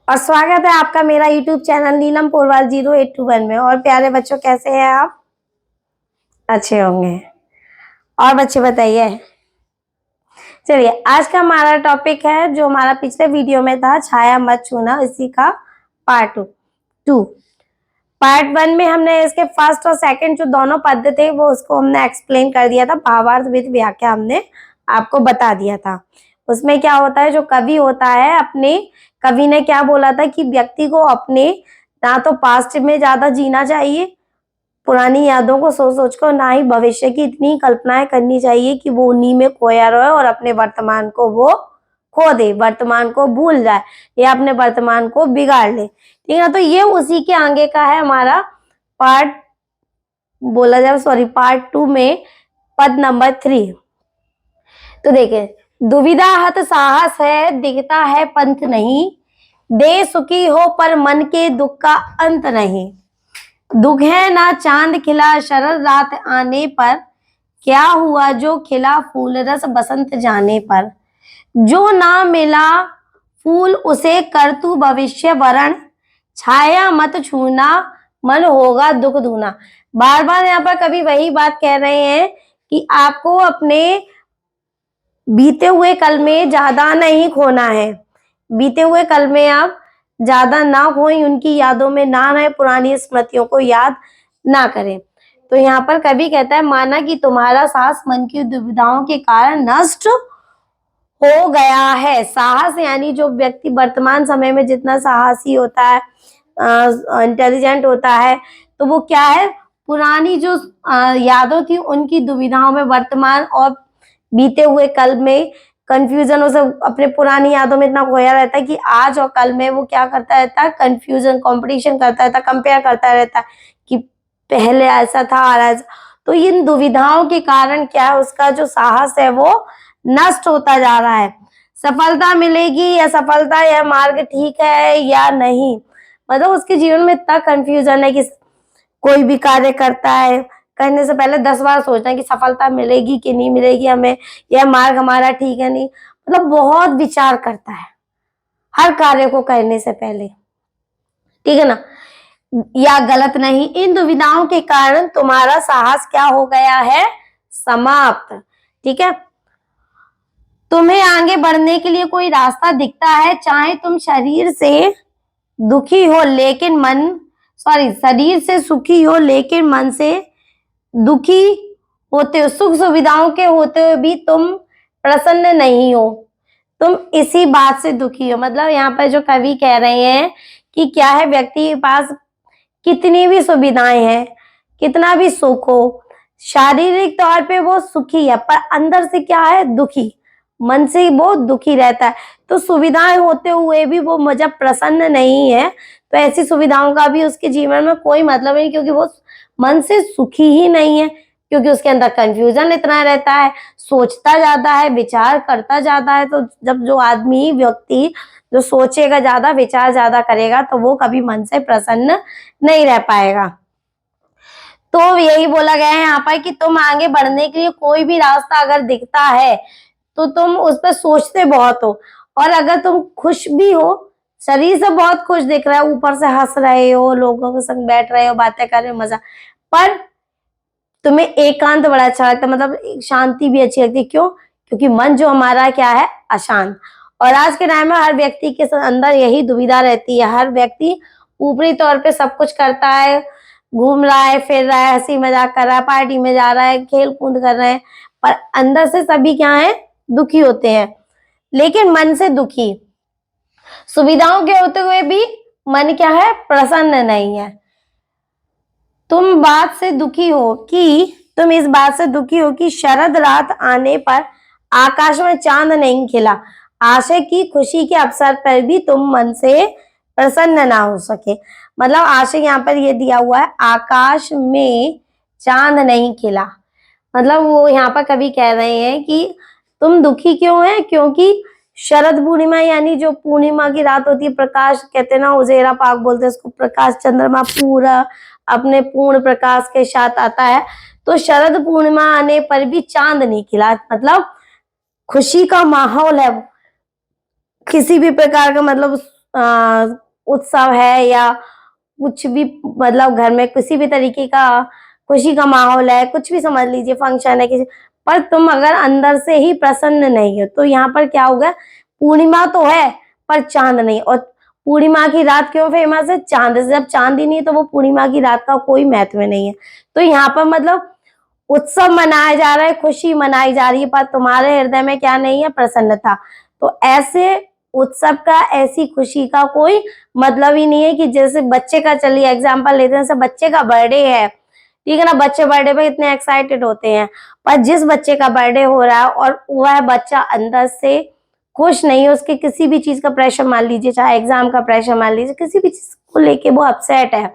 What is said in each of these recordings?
और स्वागत है आपका मेरा YouTube चैनल नीलम पोरवाल 0821 में। और प्यारे बच्चों, कैसे हैं आप? अच्छे होंगे। और बच्चे बताइए। चलिए, आज का हमारा टॉपिक है जो हमारा पिछले वीडियो में था, छाया मत छूना, इसी का पार्ट 2। पार्ट 1 में हमने इसके फर्स्ट और सेकंड जो दोनों पद थे वो उसको हमने एक्सप्लेन कर दिया था, भावार्थ विद व्याख्या हमने आपको बता दिया था। उसमें क्या होता है, जो कवि होता है, अपने कवि ने क्या बोला था कि व्यक्ति को अपने ना तो पास्ट में ज्यादा जीना चाहिए, पुरानी यादों को सोच सोच कर, ना ही भविष्य की इतनी कल्पनाएं करनी चाहिए कि वो उन्हीं में खोया रहे और अपने वर्तमान को वो खो दे, वर्तमान को भूल जाए या अपने वर्तमान को बिगाड़ ले। ठीक है, तो ये उसी के आगे का है हमारा पार्ट, बोला जाए पार्ट 2 में पद नंबर 3। तो देखें, दुविधा हत साहस है, दिखता है पंथ नहीं, दे सुखी हो पर मन के दुख का अंत नहीं। दुख है ना चांद खिला शरद रात आने पर, क्या हुआ जो खिला फूल रस बसंत जाने पर। जो ना मिला फूल उसे कर तू भविष्य वरण, छाया मत छूना मन होगा दुख दूना। बार बार यहाँ पर कभी वही बात कह रहे हैं कि आपको अपने बीते हुए कल में ज्यादा नहीं खोना है। बीते हुए कल में आप ज्यादा ना खोएं, उनकी यादों में ना रहे, पुरानी स्मृतियों को याद ना करें। तो यहाँ पर कवि कहता है, माना कि तुम्हारा साहस मन की दुविधाओं के कारण नष्ट हो गया है। साहस यानी जो व्यक्ति वर्तमान समय में जितना साहसी होता है, इंटेलिजेंट होता है, तो वो क्या है, पुरानी जो यादों थी उनकी दुविधाओं में, वर्तमान और बीते हुए कल में कंफ्यूजन, उसे अपने पुरानी यादों में इतना खोया रहता है कि आज और कल में वो क्या करता रहता है, कंफ्यूजन, कंपटीशन करता रहता है, कंपेयर करता रहता है कि पहले ऐसा था और ऐसा। तो इन दुविधाओं के कारण क्या है, उसका जो साहस है वो नष्ट होता जा रहा है। सफलता मिलेगी या सफलता, यह मार्ग ठीक है या नहीं, मतलब उसके जीवन में इतना कंफ्यूजन है कि कोई भी कार्य करता है, करने से पहले 10 बार सोचना है कि सफलता मिलेगी कि नहीं मिलेगी हमें, यह मार्ग हमारा ठीक है नहीं, मतलब बहुत विचार करता है हर कार्य को करने से पहले। ठीक है ना, या गलत नहीं। इन दुविधाओं के कारण तुम्हारा साहस क्या हो गया है, समाप्त। ठीक है, तुम्हें आगे बढ़ने के लिए कोई रास्ता दिखता है, चाहे तुम शरीर से दुखी हो लेकिन शरीर से सुखी हो लेकिन मन से दुखी होते हो, सुख सुविधाओं के होते हुए भी तुम प्रसन्न नहीं हो, तुम इसी बात से दुखी हो। मतलब यहाँ पर जो कवि कह रहे हैं कि क्या है, व्यक्ति के पास कितनी भी सुविधाएं हैं, कितना भी सुख हो, शारीरिक तौर पे वो सुखी है पर अंदर से क्या है, दुखी, मन से वो दुखी रहता है। तो सुविधाएं होते हुए भी वो जब प्रसन्न नहीं है, तो ऐसी सुविधाओं का भी उसके जीवन में कोई मतलब नहीं, क्योंकि वो मन से सुखी ही नहीं है, क्योंकि उसके अंदर कंफ्यूजन इतना रहता है, सोचता ज्यादा है, विचार करता ज्यादा है। तो जब जो आदमी, व्यक्ति जो सोचेगा ज्यादा, विचार ज्यादा करेगा, तो वो कभी मन से प्रसन्न नहीं रह पाएगा। तो यही बोला गया है यहाँ पर कि तुम आगे बढ़ने के लिए कोई भी रास्ता अगर दिखता है तो तुम उस पर सोचते बहुत हो, और अगर तुम खुश भी हो, शरीर से बहुत खुश दिख रहा है, ऊपर से हंस रहे हो, लोगों के संग बैठ रहे हो, बातें कर रहे हो, मजा, पर तुम्हें एकांत बड़ा अच्छा लगता है, मतलब शांति भी अच्छी लगती है। क्यों? क्योंकि मन जो हमारा क्या है, अशांत। और आज के टाइम में हर व्यक्ति के अंदर यही दुविधा रहती है। हर व्यक्ति ऊपरी तौर पे सब कुछ करता है, घूम रहा है, फिर रहा है, हंसी मजाक कर रहा है, पार्टी में जा रहा है, खेल कूद कर रहे हैं, पर अंदर से सभी क्या है, दुखी होते हैं। लेकिन मन से दुखी, सुविधाओं के होते हुए भी मन क्या है, प्रसन्न नहीं है। तुम इस बात से दुखी हो कि शरद रात आने पर आकाश में चांद नहीं खिला, आशा की खुशी के अवसर पर भी तुम मन से प्रसन्न ना हो सके। मतलब आशय यहाँ पर ये दिया हुआ है, आकाश में चांद नहीं खिला, मतलब वो यहाँ पर कवि कह रहे हैं कि तुम दुखी क्यों है, क्योंकि शरद पूर्णिमा यानी जो पूर्णिमा की रात होती है, प्रकाश कहते हैं ना, उजेरा पाक बोलते हैं उसको, प्रकाश, चंद्रमा पूरा अपने पूर्ण प्रकाश के साथ आता है। तो शरद पूर्णिमा आने पर भी चांद नहीं खिला, मतलब खुशी का माहौल है, किसी भी प्रकार का, मतलब उत्सव है या कुछ भी, मतलब घर में किसी भी तरीके का खुशी का माहौल है, कुछ भी समझ लीजिए, फंक्शन है किसी, पर तुम अगर अंदर से ही प्रसन्न नहीं हो तो यहाँ पर क्या होगा, पूर्णिमा तो है पर चांद नहीं। और पूर्णिमा की रात क्यों फेमस है? चांद से। जब चांद ही नहीं है तो वो पूर्णिमा की रात का कोई महत्व नहीं है। तो यहाँ पर मतलब उत्सव मनाया जा रहा है, खुशी मनाई जा रही है, पर तुम्हारे हृदय में क्या नहीं है? प्रसन्नता। तो ऐसे उत्सव का, ऐसी खुशी का कोई मतलब ही नहीं है कि जैसे बच्चे का, चलिए एग्जाम्पल लेते हैं, जैसे बच्चे का बर्थडे है, ठीक है ना, बच्चे बर्थडे पे इतने एक्साइटेड होते हैं, पर जिस बच्चे का बर्थडे हो रहा है और वह बच्चा अंदर से खुश नहीं है, उसके किसी भी चीज का प्रेशर मान लीजिए, चाहे एग्जाम का प्रेशर मान लीजिए, किसी भी चीज को लेके वो अपसेट है,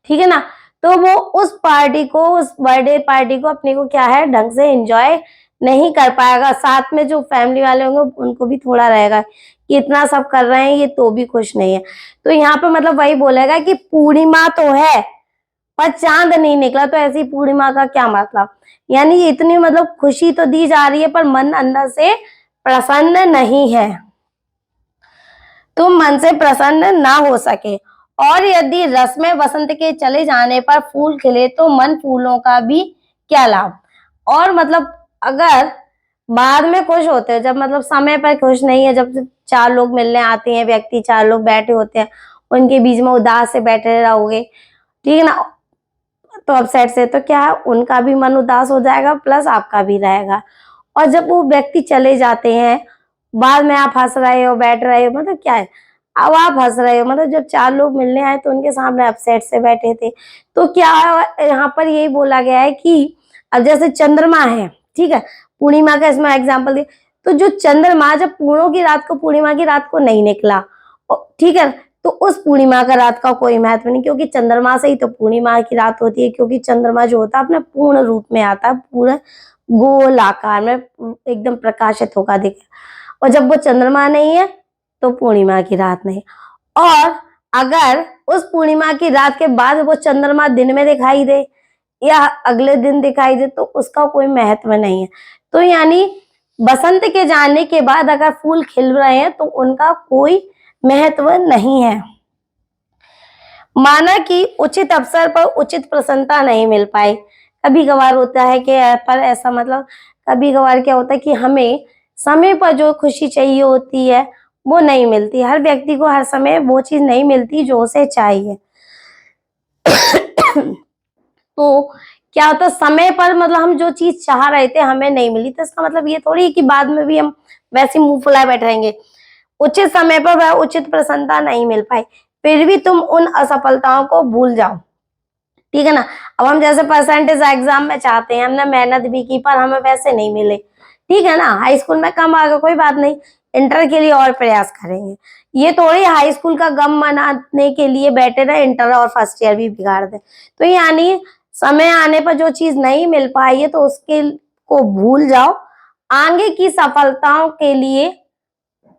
ठीक है ना, तो वो उस पार्टी को, उस बर्थडे पार्टी को अपने को क्या है, ढंग से एंजॉय नहीं कर पाएगा। साथ में जो फैमिली वाले होंगे उनको भी थोड़ा रहेगा कि इतना सब कर रहे हैं ये तो भी खुश नहीं है। तो यहाँ पे मतलब वही बोलेगा कि पूर्णिमा तो है पर चांद नहीं निकला, तो ऐसी पूर्णिमा का क्या मतलब? यानी इतनी मतलब खुशी तो दी जा रही है पर मन अंदर से प्रसन्न नहीं है। तुम मन से प्रसन्न ना हो सके, और यदि रस्में वसंत के चले जाने पर फूल खिले तो मन फूलों का भी क्या लाभ। और मतलब अगर बाद में खुश होते हैं, जब मतलब समय पर खुश नहीं है, जब चार लोग मिलने आते हैं, व्यक्ति चार लोग बैठे होते हैं, उनके बीच में उदास से बैठे रहोगे, ठीक है ना, तो अपसेट से, तो क्या है, उनका भी मन उदास हो जाएगा प्लस आपका भी रहेगा। और जब वो व्यक्ति चले जाते हैं, बाद में आप हंस रहे हो, बैठ रहे हो, मतलब क्या है, अब आप हंस रहे हो, मतलब जब चार लोग मिलने आए तो उनके सामने अपसेट से बैठे थे। तो क्या यहाँ पर यही बोला गया है कि अब जैसे चंद्रमा है, ठीक है, पूर्णिमा का इसमें एग्जाम्पल दिया, तो जो चंद्रमा जब पूर्णों की रात को, पूर्णिमा की रात को नहीं निकला, ठीक है, तो उस पूर्णिमा का रात का कोई महत्व नहीं, क्योंकि चंद्रमा से ही तो पूर्णिमा की रात होती है, क्योंकि चंद्रमा जो होता है अपने पूर्ण रूप में आता है, पूरे गोल आकार में एकदम प्रकाशित होगा दिखे, और जब वो चंद्रमा नहीं है तो पूर्णिमा की रात नहीं। और अगर उस पूर्णिमा की रात के बाद वो चंद्रमा दिन में दिखाई दे या अगले दिन दिखाई दे तो उसका कोई महत्व नहीं है। तो यानी बसंत के जाने के बाद अगर फूल खिल रहे हैं तो उनका कोई महत्व नहीं है। माना कि उचित अवसर पर उचित प्रसन्नता नहीं मिल पाई। कभी कभार होता है कि पर ऐसा मतलब कभी कभार क्या होता है कि हमें समय पर जो खुशी चाहिए होती है वो नहीं मिलती। हर व्यक्ति को हर समय वो चीज नहीं मिलती जो उसे चाहिए। तो क्या होता है, समय पर मतलब हम जो चीज चाह रहे थे हमें नहीं मिली, तो इसका मतलब ये थोड़ी है कि बाद में भी हम वैसे मुंह फुलाए बैठ रहेंगे। उचित समय पर वह उचित प्रसन्नता नहीं मिल पाई, फिर भी तुम उन असफलताओं को भूल जाओ, ठीक है ना। अब हम जैसे परसेंटेज एग्जाम में चाहते हैं, हमने मेहनत भी की पर हमें वैसे नहीं मिले, ठीक है ना, हाई स्कूल में कम आ गए कोई बात नहीं, इंटर के लिए और प्रयास करेंगे। ये थोड़ी हाई स्कूल का गम मनाने के लिए बैठे रहे, इंटर और फर्स्ट ईयर भी बिगाड़ दे। तो यानी समय आने पर जो चीज नहीं मिल पाई है तो उसके को भूल जाओ, आगे की सफलताओं के लिए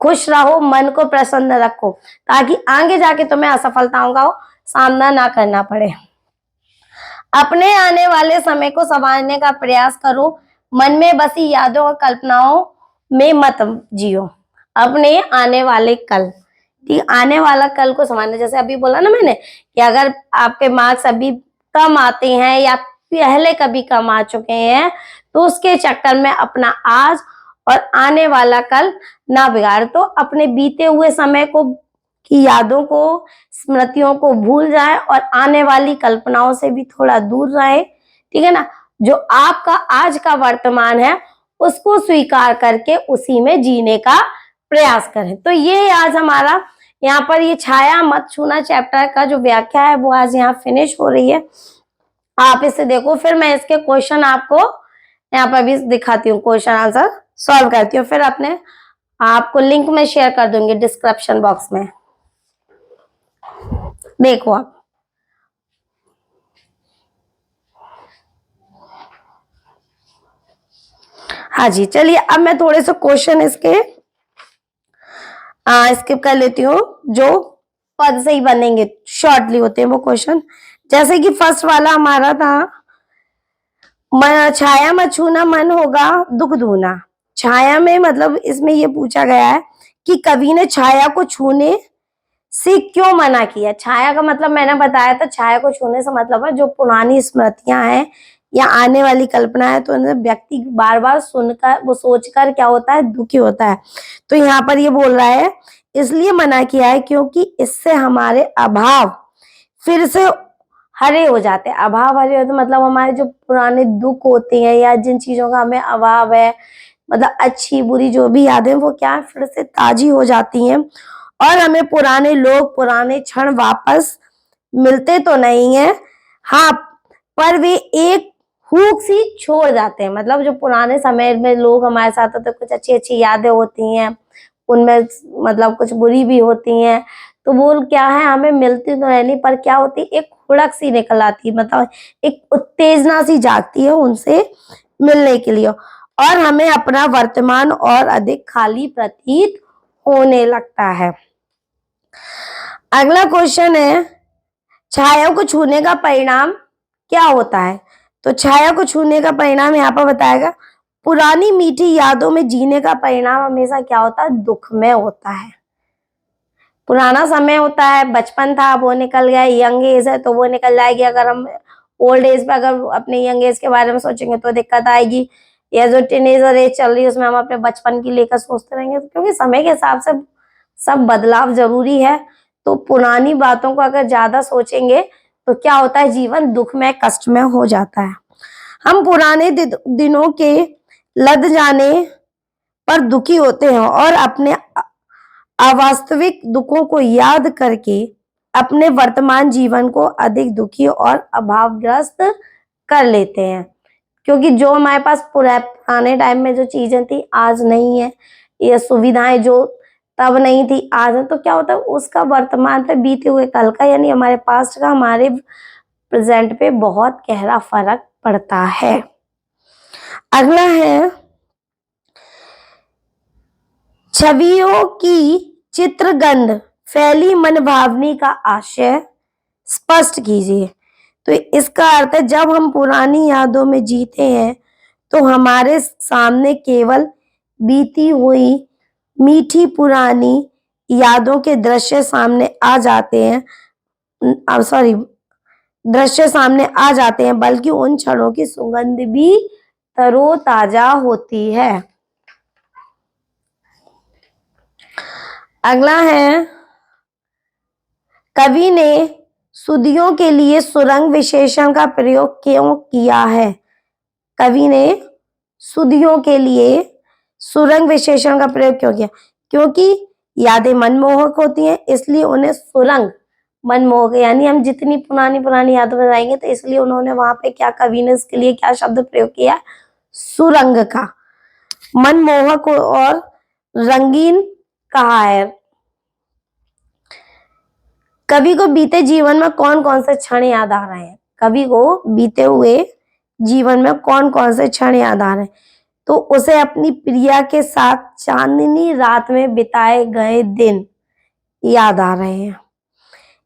खुश रहो, मन को प्रसन्न रखो, ताकि आगे जाके तुम्हें असफलताओं का सामना ना करना पड़े। अपने आने वाले समय को संभालने का प्रयास करो, मन में बसी यादों और कल्पनाओं में मत जियो। अपने आने वाले कल, ठीक, आने वाला कल को संभालना, जैसे अभी बोला ना मैंने कि अगर आपके मार्क्स अभी कम आते हैं या पहले कभी कम आ चुके हैं तो उसके चक्कर में अपना आज और आने वाला कल ना बिगाड़, तो अपने बीते हुए समय को की यादों को, स्मृतियों को भूल जाए और आने वाली कल्पनाओं से भी थोड़ा दूर रहे, ठीक है ना। जो आपका आज का वर्तमान है उसको स्वीकार करके उसी में जीने का प्रयास करें। तो ये आज हमारा यहाँ पर ये छाया मत छूना चैप्टर का जो व्याख्या है वो आज यहाँ फिनिश हो रही है। आप इसे देखो, फिर मैं इसके क्वेश्चन आपको यहाँ पर भी दिखाती हूँ, क्वेश्चन आंसर सॉल्व करती हूँ, फिर अपने आपको लिंक में शेयर कर दूंगी डिस्क्रिप्शन बॉक्स में, देखो आप। हाँ जी, चलिए अब मैं थोड़े से क्वेश्चन इसके स्किप कर लेती हूँ जो पद से ही बनेंगे, शॉर्टली होते हैं वो क्वेश्चन। जैसे कि फर्स्ट वाला हमारा था, छाया मत छूना मन होगा दुख दूना। छाया में मतलब इसमें ये पूछा गया है कि कवि ने छाया को छूने से क्यों मना किया? छाया का मतलब मैंने बताया था, छाया को छूने से मतलब है जो पुरानी स्मृतियां हैं या आने वाली कल्पना है, तो व्यक्ति बार बार सुनकर वो सोचकर क्या होता है, दुखी होता है। तो यहाँ पर ये बोल रहा है इसलिए मना किया है क्योंकि इससे हमारे अभाव फिर से हरे हो जाते हैं। अभाव हरे होते मतलब हमारे जो पुराने दुख होते हैं या जिन चीजों का हमें अभाव है, मतलब अच्छी बुरी जो भी यादें वो क्या है फिर से ताजी हो जाती हैं और हमें पुराने लोग पुराने क्षण वापस मिलते तो नहीं है, हाँ, पर वे एक हुक सी छोड़ जाते हैं। मतलब जो पुराने समय में लोग हमारे साथ होते, कुछ अच्छी अच्छी यादें होती हैं, उनमें मतलब कुछ बुरी भी होती हैं, तो वो क्या है हमें मिलती तो है नहीं, पर क्या होती एक हुड़क सी निकल आती है, मतलब एक उत्तेजना सी जागती है उनसे मिलने के लिए और हमें अपना वर्तमान और अधिक खाली प्रतीत होने लगता है। अगला क्वेश्चन है छाया को छूने का परिणाम क्या होता है? तो छाया को छूने का परिणाम यहाँ पर बताएगा पुरानी मीठी यादों में जीने का परिणाम हमेशा क्या होता है, दुखमय होता है। पुराना समय होता है, बचपन था वो निकल गया, यंग एज है तो वो निकल जाएगी। अगर हम ओल्ड एज पे अगर अपने यंग एज के बारे में सोचेंगे तो दिक्कत आएगी, या जो टीनेजर एज चल रही है उसमें हम अपने बचपन की लेकर सोचते रहेंगे, क्योंकि समय के हिसाब से सब बदलाव जरूरी है। तो पुरानी बातों को अगर ज्यादा सोचेंगे तो क्या होता है, जीवन दुखमय कष्टमय हो जाता है। हम पुराने दिनों के लद जाने पर दुखी होते हैं और अपने अवास्तविक दुखों को याद करके अपने वर्तमान जीवन को अधिक दुखी और अभावग्रस्त कर लेते हैं, क्योंकि जो हमारे पास पुराने टाइम में जो चीजें थी आज नहीं है, ये सुविधाएं जो तब नहीं थी आज है, तो क्या होता है उसका वर्तमान पे बीते हुए कल का यानी हमारे पास्ट का हमारे प्रेजेंट पे बहुत गहरा फर्क पड़ता है। अगला है छवियों की चित्रगंध फैली मनभावनी का आशय स्पष्ट कीजिए। तो इसका अर्थ है जब हम पुरानी यादों में जीते हैं तो हमारे सामने केवल बीती हुई मीठी पुरानी यादों के दृश्य सामने आ जाते हैं, दृश्य सामने आ जाते हैं, बल्कि उन क्षणों की सुगंध भी तरोताजा होती है। अगला है कवि ने सुधियों के लिए सुरंग विशेषण का प्रयोग क्यों किया है? कवि ने सुधियों के लिए सुरंग विशेषण का प्रयोग क्यों किया? क्योंकि यादें मनमोहक होती हैं, इसलिए उन्हें सुरंग मनमोहक, यानी हम जितनी पुरानी पुरानी यादों में जाएंगे तो इसलिए उन्होंने वहां पे क्या कवि ने इसके लिए क्या शब्द प्रयोग किया, सुरंग का। मनमोहक और रंगीन कहा है। कवि को बीते जीवन में कौन कौन से क्षण याद आ रहे हैं? कवि को बीते हुए जीवन में कौन कौन से क्षण याद आ रहे हैं? तो उसे अपनी प्रिया के साथ चांदनी रात में बिताए गए दिन याद आ रहे हैं।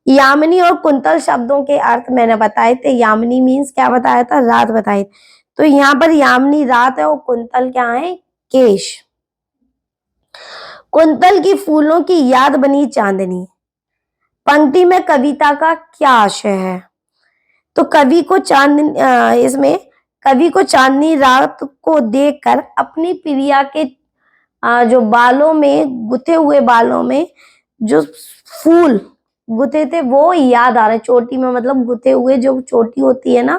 यामिनी और कुंतल शब्दों के अर्थ मैंने बताए थे। यामिनी मीन्स क्या बताया था, रात बताई। तो यहाँ पर यामिनी रात है और कुंतल क्या है, केश। कुंतल की फूलों की याद बनी चांदनी। पंक्ति में कविता का क्या आशय है? तो कवि को इसमें कवि को चांदनी रात को देखकर अपनी प्रिया के जो बालों में गुथे हुए बालों में जो फूल गुथे थे वो याद आ रहे। चोटी में मतलब गुथे हुए जो चोटी होती है ना,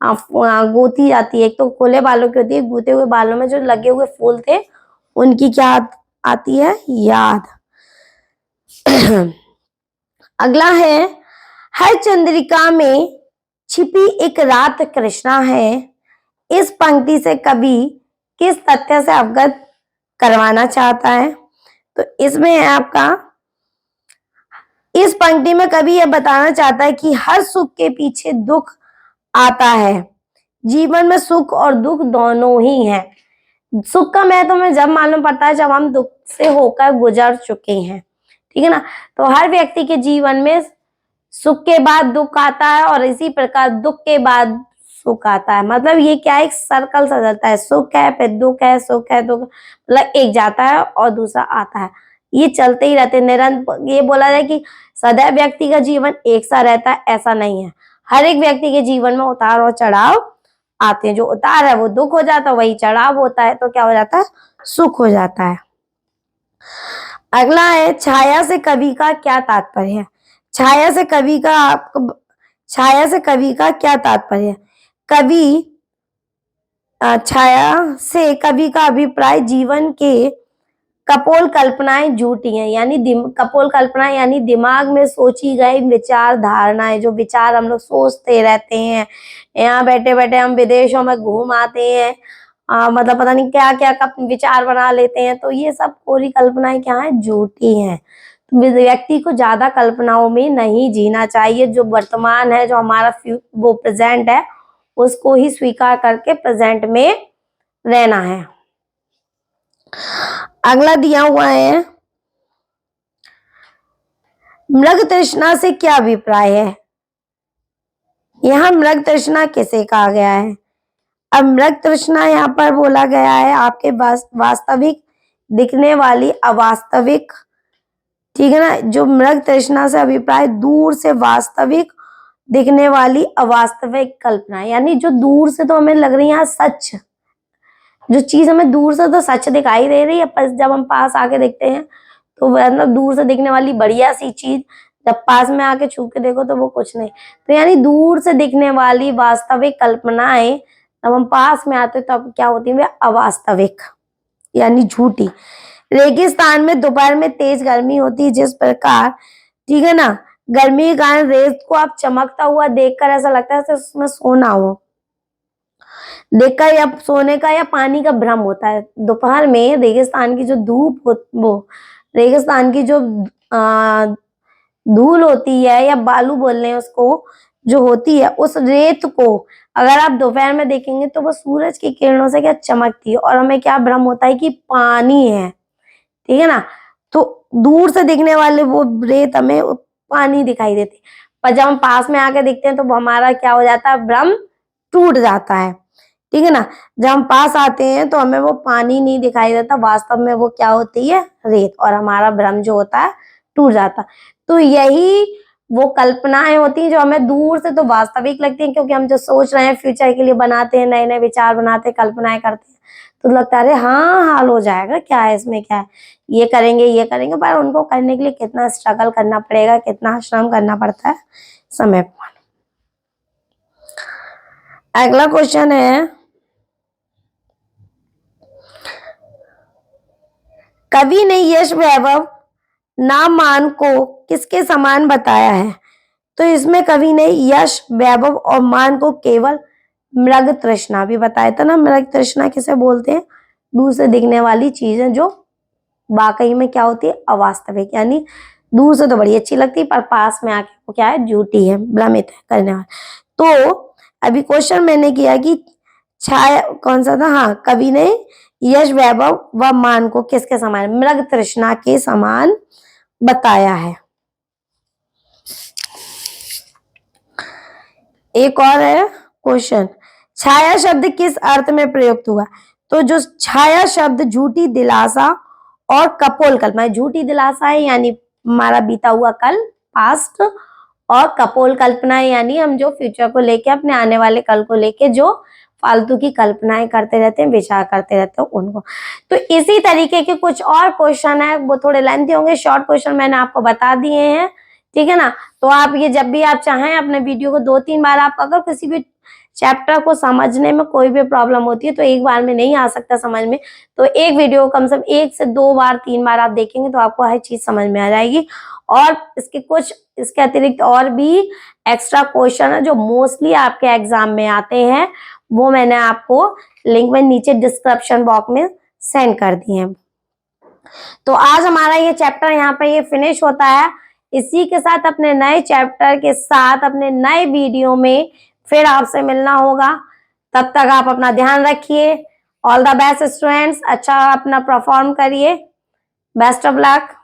गोती जाती है, एक तो खुले बालों की होती है, गुथे हुए बालों में जो लगे हुए फूल थे उनकी क्या आती है, याद। अगला है हर चंद्रिका में छिपी एक रात कृष्णा है। इस पंक्ति से कवि किस तथ्य से अवगत करवाना चाहता है? तो इसमें है आपका, इस पंक्ति में कवि यह बताना चाहता है कि हर सुख के पीछे दुख आता है। जीवन में सुख और दुख दोनों ही हैं। सुख का महत्व हमें जब मालूम पड़ता है जब हम दुख से होकर गुजर चुके हैं, ठीक है ना। तो हर व्यक्ति के जीवन में सुख के बाद दुख आता है और इसी प्रकार दुख के बाद सुख आता है। मतलब ये क्या, एक सर्कल सा चलता है, सुख है फिर दुख है, सुख है दुख, मतलब एक जाता है और दूसरा आता है। ये चलते ही रहते निरंतर। ये बोला जाए कि सदैव व्यक्ति का जीवन एक सा रहता है, ऐसा नहीं है। हर एक व्यक्ति के जीवन में उतार और चढ़ाव आते हैं। जो उतार है वो दुख हो जाता है, वही चढ़ाव होता है तो क्या हो जाता है, सुख हो जाता है। अगला है छाया से कवि का क्या तात्पर्य है। छाया से कवि का क्या तात्पर्य है। छाया से कवि का अभिप्राय जीवन के कपोल कल्पनाएं झूठी हैं, यानी कपोल कल्पनाएं यानी दिमाग में सोची गई विचार धारणाएं, जो विचार हम लोग सोचते रहते हैं। यहाँ बैठे बैठे हम विदेशों में घूम आते हैं, मतलब पता नहीं क्या क्या विचार बना लेते हैं। तो ये सब पूरी कल्पनाएं क्या है, झूठी हैं। तो व्यक्ति को ज्यादा कल्पनाओं में नहीं जीना चाहिए। जो वर्तमान है, जो हमारा वो प्रेजेंट है, उसको ही स्वीकार करके प्रेजेंट में रहना है। अगला दिया हुआ है मृग तृष्णा से क्या अभिप्राय है। यहाँ मृग तृष्णा किसे कहा गया है। अब मृग तृष्णा यहाँ पर बोला गया है आपके वास्तविक दिखने वाली अवास्तविक, ठीक है ना। जो मृग तृष्णा से अभिप्राय दूर से वास्तविक दिखने वाली अवास्तविक कल्पना, यानी जो दूर से तो हमें लग रही है सच, जो चीज हमें दूर से तो सच दिखाई दे रही है, पर जब हम पास आके देखते हैं तो मतलब दूर से दिखने वाली बढ़िया सी चीज जब पास में आके छू के देखो तो वो कुछ नहीं। तो यानी दूर से दिखने वाली वास्तविक कल्पनाएं जब हम पास में आते तब क्या होती है, वे अवास्तविक यानी झूठी। रेगिस्तान में दोपहर में तेज गर्मी होती है जिस प्रकार, ठीक है ना, गर्मी के कारण रेत को आप चमकता हुआ देखकर ऐसा लगता है जैसे उसमें सोना हो, देखकर या सोने का या पानी का भ्रम होता है। दोपहर में रेगिस्तान की जो वो रेगिस्तान की जो धूल होती है या बालू बोल रहे हैं उसको, जो होती है उस रेत को अगर आप दोपहर में देखेंगे तो वो सूरज की किरणों से क्या चमकती है और हमें क्या भ्रम होता है कि पानी है, ठीक है ना। तो दूर से दिखने वाले वो रेत हमें पानी दिखाई देती, पर जब हम पास में आके देखते हैं तो हमारा क्या हो जाता है, भ्रम टूट जाता है, ठीक है ना। जब हम पास आते हैं तो हमें वो पानी नहीं दिखाई देता, वास्तव में वो क्या होती है, रेत, और हमारा भ्रम जो होता है टूट जाता। तो यही वो कल्पनाएं होती हैं जो हमें दूर से तो वास्तविक लगती हैं, क्योंकि हम जो सोच रहे हैं फ्यूचर के लिए बनाते हैं, नए नए विचार बनाते हैं, कल्पनाएं करते हैं, तो लगता है हाँ हाल हो जाएगा, क्या है इसमें, क्या है, ये करेंगे, पर उनको करने के लिए कितना स्ट्रगल करना पड़ेगा, कितना श्रम करना पड़ता है समय पर। अगला क्वेश्चन है कवि ने यश वैभव नाम मान को किसके समान बताया है। तो इसमें कवि ने यश वैभव और मान को केवल मृग तृष्णा भी बताया था ना। मृग तृष्णा किसे बोलते हैं, दूर से दिखने वाली चीजें जो वाकई में क्या होती है, अवास्तविक, यानी दूर से तो बड़ी अच्छी लगती है पर पास में आके वो क्या है, झूठी है, भ्रमित है करने वाला। तो अभी क्वेश्चन मैंने किया कि छाया कौन सा था, हाँ, कवि ने यश वैभव व मान को किसके समान, मृग तृष्णा के समान बताया है। एक और है क्वेश्चन, छाया शब्द किस अर्थ में प्रयुक्त हुआ। तो जो छाया शब्द झूठी दिलासा और कपोल कल्पना, झूठी दिलासा है यानी हमारा बीता हुआ कल, पास्ट, और कपोल कल्पना यानी हम जो फ्यूचर को लेके, अपने आने वाले कल को लेके जो फालतू की कल्पनाएं करते रहते हैं, विचार करते रहते हैं उनको। तो इसी तरीके के कुछ और क्वेश्चन है, वो थोड़े लेंथी होंगे, शॉर्ट क्वेश्चन मैंने आपको बता दिए हैं, ठीक है ना। तो आप ये जब भी आप चाहें अपने वीडियो को 2-3 बार, आप अगर किसी भी चैप्टर को समझने में कोई भी प्रॉब्लम होती है तो एक बार में नहीं आ सकता समझ में, तो एक वीडियो कम से कम 1 से 2 बार 3 बार आप देखेंगे तो आपको हर चीज समझ में आ जाएगी। और इसके अतिरिक्त और भी एक्स्ट्रा क्वेश्चन है जो मोस्टली आपके एग्जाम में आते हैं, वो मैंने आपको लिंक में नीचे डिस्क्रिप्शन बॉक्स में सेंड कर दिए हैं। तो आज हमारा ये चैप्टर यहाँ पे ये फिनिश होता है। इसी के साथ अपने नए चैप्टर के साथ अपने नए वीडियो में फिर आपसे मिलना होगा। तब तक आप अपना ध्यान रखिए। ऑल द बेस्ट स्टूडेंट्स, अच्छा अपना परफॉर्म करिए। Best of luck.